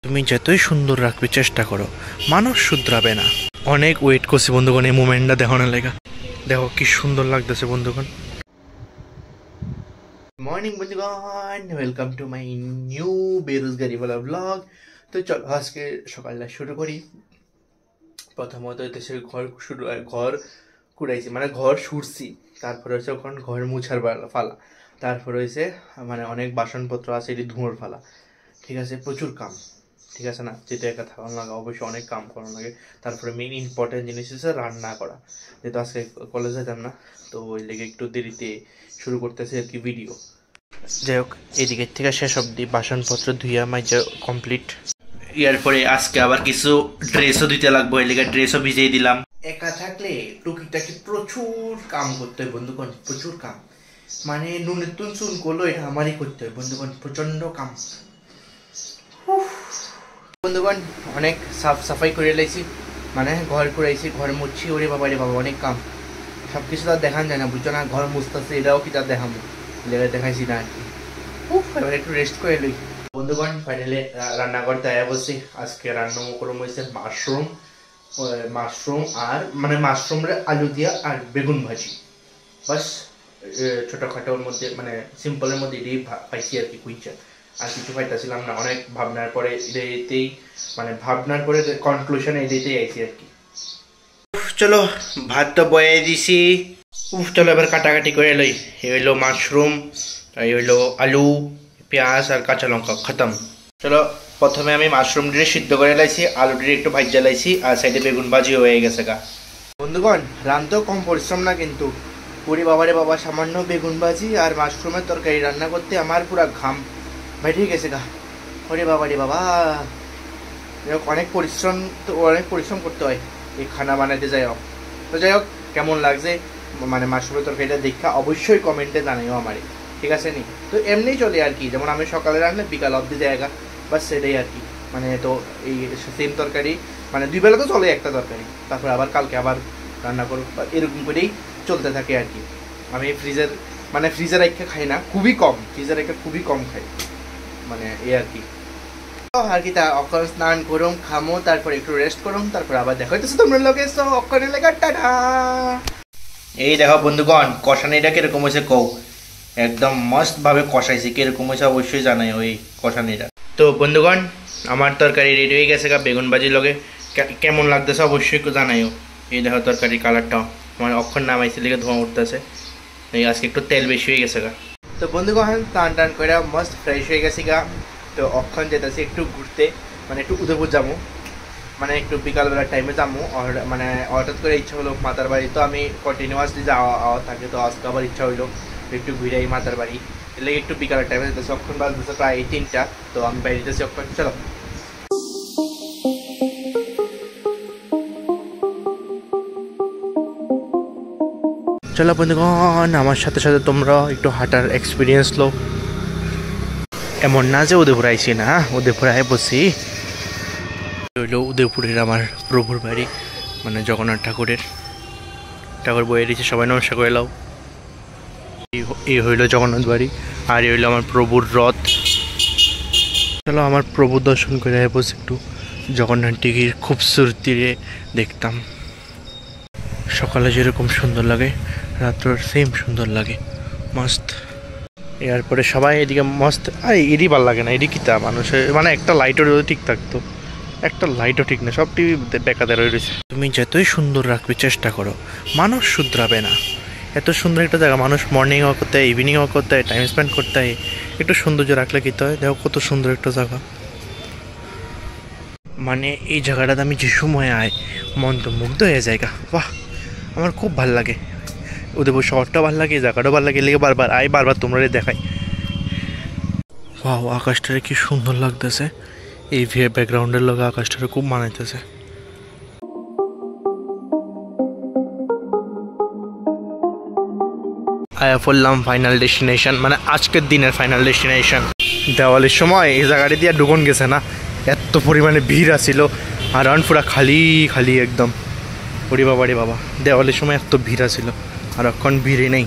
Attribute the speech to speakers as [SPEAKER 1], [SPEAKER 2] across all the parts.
[SPEAKER 1] তুমি যতই সুন্দর রাখবে চেষ্টা করো, মানুষ শুধরাবে না। অনেক ওয়েট করছি বন্ধুগণ এই মুমেন্টটা দেখানোর লেগা। দেখো কি সুন্দর লাগতেছে বন্ধুগণ। মর্নিং বন্ধুগণ, ওয়েলকাম টু মাই নিউ বেরোজগারি वाला ব্লগ। তো চলো আজকে সকালটা শুরু করি। প্রথমত দেশের ঘর কুড়াইছি, মানে ঘর সুরছি, তারপরে হচ্ছে ওখান ঘর মুছার ফালা, তারপরে হয়েছে মানে অনেক বাসনপত্র আছে, এটি ধুঁয়োর ফালা। ঠিক আছে, প্রচুর কাম, ঠিক আছে না, যেটা একা থাকানো লাগে, অবশ্যই অনেক কাম করানো লাগে। তারপরে মেইন ইম্পর্টেন্ট জিনিস হচ্ছে রান্না করা, যেহেতু আজকে কলেজ যেতাম না, তো ওই লেগে একটু দেরিতে শুরু করতেছি আর কি ভিডিও। যাই হোক, এদিকের থেকে শেষ অবধি বাসনপত্র ধুইয়া মাজা কমপ্লিট। এরপরে আজকে আবার কিছু ড্রেসও দিতে লাগবো, এই লেগে ড্রেসও ভিজিয়ে দিলাম। একা থাকলে টুকিটাকি প্রচুর কাম করতে হয় বন্ধুগণ, প্রচুর কাম, মানে নুনের তুন চুন করলো এটা আমারই করতে হয় বন্ধুগণ, প্রচন্ড কাম। বন্ধুগণ অনেক সাফ সাফাই করে এলাইছি, মানে ঘর কুড়াইছি, ঘর মুছছি, ওরে বাবা রে বাবা অনেক কাম, সব কিছু তার দেখান যায় না বুঝছো না। ঘর মুছতেছে এটাও কি তার দেখাবো, লেগে দেখাইছি না আর কি। এবার একটু রেস্ট করে লই বন্ধুগণ। ফাইনালি রান্না করতে আয়া বলছি। আজকে রান্না করম হয়েছে মাশরুম আর মানে মাশরুমের আলু দিয়া আর বেগুন ভাজি, বাস ছোটোখাটোর মধ্যে মানে সিম্পলের মধ্যে এটাই পাইছি আর কি, কুইচা আর কিছু পাইতেছিলাম না। অনেক ভাবনার পরে এটাতেই মানে ভাবনার পরে কনক্লুশনে এটাতেই আইছি আর কি। চলো ভাত তো বয়ে দিছি, চলো এবার কাটাকাটি করে লই। এই হইলো মাশরুম, এই হইলো আলু, পেঁয়াজ আর কাঁচা লঙ্কা, খতম। চলো প্রথমে আমি মাশরুম দিয়ে সিদ্ধ করে লাইছি, আলু দিয়ে একটু ভাজা লাইছি, আর সাইডে বেগুন ভাজি হয়ে গেছে গা। বন্ধুগণ রান্নাতেও কম পরিশ্রম না কিন্তু, পুরি বাবারে বাবা সামান্য বেগুন ভাজি আর মাশরুমের তরকারি রান্না করতে আমার পুরা ঘাম বাইরে গেছে গা। ওরে বাবা রে বাবা, অনেক পরিশ্রম, তো অনেক পরিশ্রম করতে হয় এই খানা বানাতে যাই হোক। তো যাই হোক, কেমন লাগছে মানে মাশরুমের তরকারিটা দেখা অবশ্যই কমেন্টে জানাইও আমারে, ঠিক আছে নি। তো এমনি চলে আর কি, যেমন আমি সকালে রান্না বিকাল অবধি জায়গা, বাস সেটাই আর কি। মানে তো এই সেম তরকারি মানে দুই বেলা তো চলে একটা তরকারি, তারপর আবার কালকে আবার রান্না করো, এরকম করেই চলতে থাকে আর কি। আমি ফ্রিজের রেখে খাই না, খুবই কম, ফ্রিজের রেখে খুবই কম খাই, মানে এই আর কি। আর কি তা অক্ষর স্নান করুম, খামো, তারপর একটু রেস্ট করুম, তারপর আবার দেখা হইতেছে তোমরা লোকে। তো অক্ষরের লেখা টাটা। এই দেখো বন্ধুগণ কষানিটা কিরকম হয়েছে কও, একদম মস্ত ভাবে কষাইছি, কিরকম হয়েছে অবশ্যই জানাই ওই কষানিটা। তো বন্ধুগণ আমার তরকারি রেডি হয়ে গেছে গা, বেগুন ভাজির লগে কেমন লাগতেছে অবশ্যই জানাইও। এই দেখো তরকারির কালারটাও, আমার অক্ষর নামাইছে লিখে ধোঁয়া উঠতেছে, এই আজকে একটু তেল বেশি হয়ে গেছে গা। তো বন্ধুগণ টান টান করে মস্ত ফ্রেশ হয়ে গেছি গা। তো অক্ষণ যেতেছি একটু ঘুরতে, মানে একটু উদয়পুর যাবো, মানে একটু বিকালবেলার টাইমে যাবো। মানে হঠাৎ করে ইচ্ছা হলো মাতার বাড়ি, তো আমি কন্টিনিউয়াসলি যাওয়া থাকে, তো আজকে আবার ইচ্ছা হইলো একটু ঘুরে এই মাতার বাড়ি, এলে একটু বিকালের টাইমে যেতেছি। অক্ষণ বাজতেছে প্রায় 3টা, তো আমি বাইরে যেতেছি অক্ষণ। চলো চলো বন্ধুগণ আমার সাথে সাথে তোমরা একটু হাঁটার এক্সপিরিয়েন্স লো। এমন না যে উদয়পুর আইসি না, উদয়পুর আয় বসি হইলো উদয়পুরের আমার প্রভুর বাড়ি, মানে জগন্নাথ ঠাকুর বয়ে দিয়েছে, সবাই নমস্কার করে লাও। এই হইলো জগন্নাথ বাড়ি, আর এই হইলো আমার প্রভুর রথ। চলো আমার প্রভুর দর্শন করে বসে একটু জগন্নাথ টিকির খুবসুরতিরে দেখতাম। সকালে যেরকম সুন্দর লাগে রাত্রের সেম সুন্দর লাগে, মস্ত। এরপরে সবাই এদিকে মস্ত, আরে এরই ভাল লাগে না, এরই কিতা মানুষের মানে একটা লাইটও ঠিক থাকতো, একটা লাইটও ঠিক না, সব টিভি বেকাদের হয়ে রয়েছে। তুমি যতই সুন্দর রাখবে চেষ্টা করো, মানুষ শুধরাবে না। এত সুন্দর একটা জায়গা, মানুষ মর্নিং ওয়াক করতে হয়, ইভিনিং ওয়াক করতে হয়, টাইম স্পেন্ড করতে হয়, একটু সৌন্দর্য রাখলে কী হয়। দেখো কত সুন্দর একটা জায়গা, মানে এই জায়গাটাতে আমি যে সময় আয় মন তো মুগ্ধ হয়ে জায়গা। বাহ, আমার খুব ভাল লাগে, উদয়পুর শহরটাও ভালো লাগে, জায়গাটাও ভালো লাগে, লেগে বারবার আয়, বারবার তোমরা দেখাই। বাহ, আকাশটারে কি সুন্দর লাগতেছে, এই ব্যাকগ্রাউন্ডের লগে আকাশটারে খুব মানাইতেছে। আয়া পড়লাম ফাইনাল ডেস্টিনেশন, মানে আজকের দিনের ফাইনাল ডেস্টিনেশন। দেওয়ালির সময় এই জায়গাটি দিয়ে ঢুকন গেছে না, এত পরিমাণে ভিড় আসিল, আর পুরা খালি খালি একদম। ওরে বাবা রে বাবা, দেওয়ালির সময় এত ভিড় আসিল, আর এখন ভিড়ে নেই।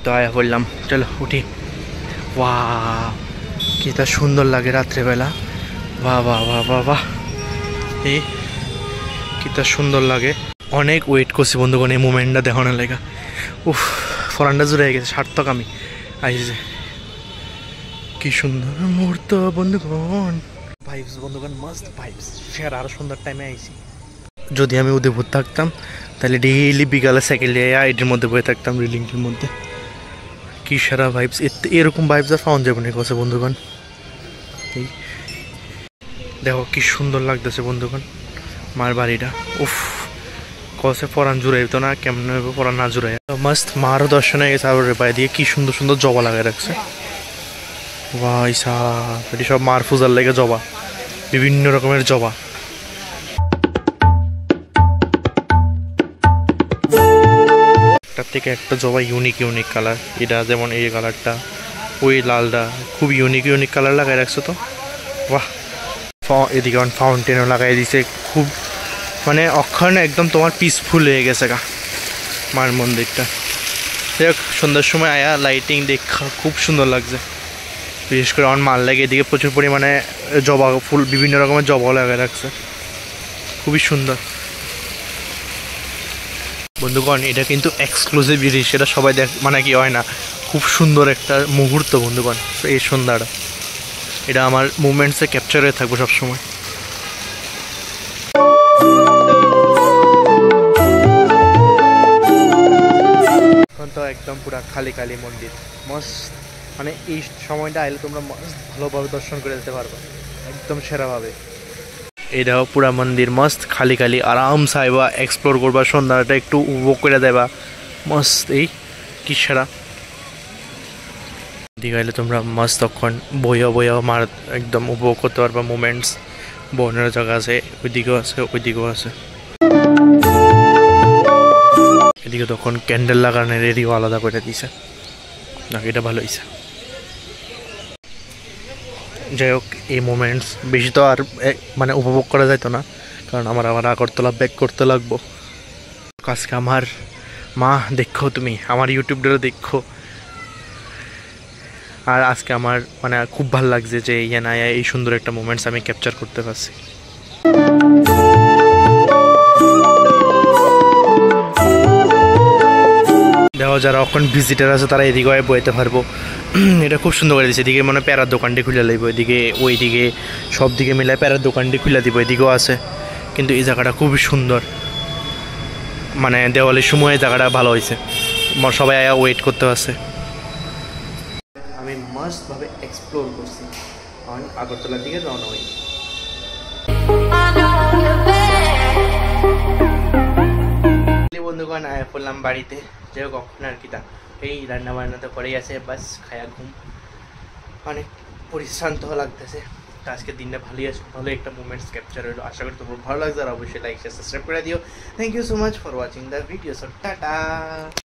[SPEAKER 1] তো আয়া পড়লাম, চলো উঠি। ওয়াও কিটা সুন্দর লাগে রাত্রেবেলা। বাহ বাহ বাহ বাহ বাহ, এই কিটা সুন্দর লাগে। অনেক ওয়েট করছি বন্ধুগণ এই মুমেন্টটা দেখানোর লেগা। উফ, ফরানটা জুড়ে গেছে, সার্থক আমি আইসে। কি সুন্দর মুহূর্ত বন্ধুগণ, ভাইবস বন্ধুগণ, মাস্ট ভাইবস। ফের আরো সুন্দর টাইমে আইসি। যদি আমি উদয়পুর থাকতাম তাহলে ডেইলি বিকালে সাইকেল দিয়ে এটির মধ্যে বয়ে থাকতাম, রিলিংটির মধ্যে। কি সারা ভাইবস, এরকম ভাইবস আর পাওয়া যাবে না কাছে বন্ধুগণ। এই দেখো কি সুন্দর লাগতেছে বন্ধুগণ মার বাড়িটা। উফ, কসে পরান জুড়াই তো না, কেমন পরান না জুড়াই। মাস্ত মারও দর্শন হয়ে গেছে। আবার পায়ে দিয়ে কি সুন্দর সুন্দর জবা লাগাই রাখছে। ভাই সাহ, এটি সব মার পূজার লেগে জবা, বিভিন্ন রকমের জবা। একটার থেকে একটা জবা ইউনিক ইউনিক কালার। এটা যেমন এই কালারটা, ওই লালটা, খুব ইউনিক ইউনিক কালার লাগাই রাখছো তো। বাহ, এদিকে ফাউন্টেনও লাগাই দিছে, খুব মানে অক্ষণ একদম তোমার পিসফুল হয়ে গেছে গা মার মন্দিরটা। দেখ সন্ধ্যার সময় আয়া লাইটিং দেখা খুব সুন্দর লাগছে। বিশেষ করে আমার মাল লাগে, এদিকে প্রচুর পরিমাণে জবা ফুল, বিভিন্ন রকমের জবাও লাগাই রাখছে, খুবই সুন্দর বন্ধুগণ। এটা কিন্তু এক্সক্লুসিভ জিনিস, এটা সবাই মানে কি হয় না। খুব সুন্দর একটা মুহূর্ত বন্ধুগণ এই সন্ধ্যাটা। এটা আমার মুভমেন্টসে ক্যাপচার হয়ে থাকবো সবসময়। এখন তো একদম পুরা খালি খালি মন্দির, মস্ত। মানে এই সময়টা আইলে তোমরা মস্ত ভালোভাবে দর্শন করে যেতে পারবে, একদম সেরাভাবে। এটাও পুরা মন্দির মস্ত খালি খালি, আরাম চাইবা এক্সপ্লোর করবা, সন্ধ্যাটা একটু উপভোগ করে দেবা মস্ত। এই কি সেরা দীঘাইলে তোমরা মস্ত তখন বইয়া বইয়া মার একদম উপভোগ করতে পারবা মুমেন্টস। বনের জায়গা আছে, ওইদিকেও আছে, ওইদিকেও আছে। এদিকে তখন ক্যান্ডেল লাগানোর এরিয়াও আলাদা করে দিছে, নাকি এটা ভালো হয়েছে। যাই হোক, এই মোমেন্টস বেশি তো আর মানে উপভোগ করা যাইতো না, কারণ আমার আবার আগরতলা ব্যাক করতে লাগবো। আজকে আমার মা দেখো, তুমি আমার ইউটিউবটা দেখো। আর আজকে আমার মানে খুব ভালো লাগছে যে ইয়ানায়া এই সুন্দর একটা মোমেন্টস আমি ক্যাপচার করতে পারছি। দেখো যারা এখন ভিজিটার আছে তারা এদিকে বইতে পারবো। এটা খুব সুন্দর করে দিচ্ছে। এদিকে মানে প্যারার দোকানটি খুলে লাগবে, এদিকে ওইদিকে সব দিকে মিলে প্যারার দোকানটি খুলে দিব, এদিকেও আছে। কিন্তু এই জায়গাটা খুবই সুন্দর, মানে দেওয়ালির সময় জায়গাটা ভালো হয়েছে, সবাই আয়া ওয়েট করতে পারছে। আমি মাস্টভাবে এক্সপ্লোর করছি, কারণ আগরতলার দিকে রওনা হই। বন্ধুগণ আয়া পড়লাম বাড়িতে। যাই হোক, কখন আর কি তা এই রান্না বান্না তো করেই আছে, বাস খায়া ঘুম। অনেক পরিশ্রান্ত লাগতেছে। তো আজকের দিনটা ভালোই আছে, ভালো একটা মুভমেন্টস ক্যাপচার হলো। আশা করি তোমার ভালো লাগছে, আর অবশ্যই লাইক শেয়ার সাবস্ক্রাইব করে দিও। Thank you so much for watching the video. So tata.